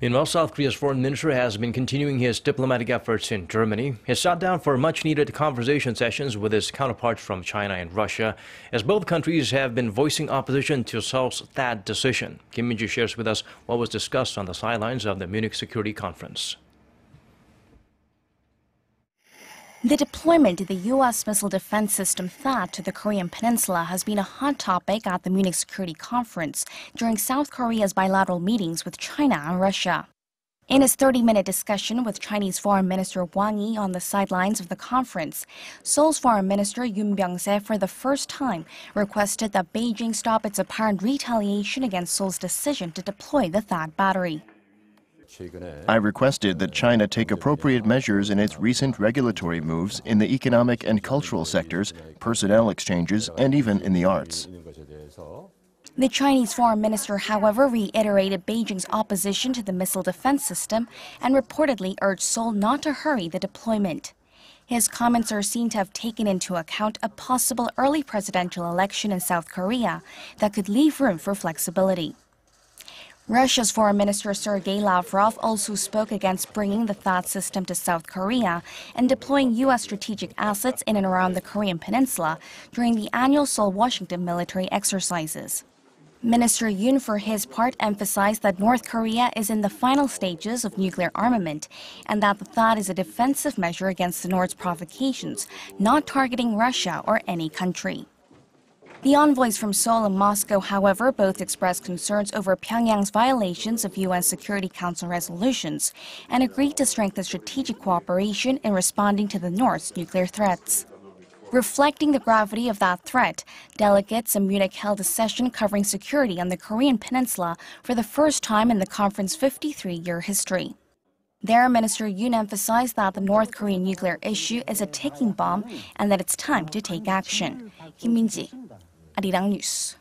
Meanwhile, South Korea's foreign minister has been continuing his diplomatic efforts in Germany. He sat down for much-needed conversation sessions with his counterparts from China and Russia, as both countries have been voicing opposition to Seoul's THAAD decision. Minji shares with us what was discussed on the sidelines of the Munich Security Conference. The deployment of the U.S. missile defense system THAAD to the Korean peninsula has been a hot topic at the Munich Security Conference during South Korea's bilateral meetings with China and Russia. In his 30-minute discussion with Chinese Foreign Minister Wang on the sidelines of the conference, Seoul's Foreign Minister Byung-se for the first time requested that Beijing stop its apparent retaliation against Seoul's decision to deploy the THAAD battery. I requested that China take appropriate measures in its recent regulatory moves in the economic and cultural sectors, personnel exchanges, and even in the arts. The Chinese foreign minister, however, reiterated Beijing's opposition to the missile defense system and reportedly urged Seoul not to hurry the deployment. His comments are seen to have taken into account a possible early presidential election in South Korea that could leave room for flexibility. Russia's Foreign Minister Sergei Lavrov also spoke against bringing the THAAD system to South Korea and deploying U.S. strategic assets in and around the Korean peninsula during the annual Seoul-Washington military exercises. Minister Yoon, for his part, emphasized that North Korea is in the final stages of nuclear armament and that the THAAD is a defensive measure against the North's provocations, not targeting Russia or any country. The envoys from Seoul and Moscow, however, both expressed concerns over Pyongyang's violations of UN Security Council resolutions and agreed to strengthen strategic cooperation in responding to the North's nuclear threats. Reflecting the gravity of that threat, delegates in Munich held a session covering security on the Korean peninsula for the first time in the conference's 53-year history. There, Minister Yoon emphasized that the North Korean nuclear issue is a ticking bomb and that it's time to take action. Minji, Arirang News.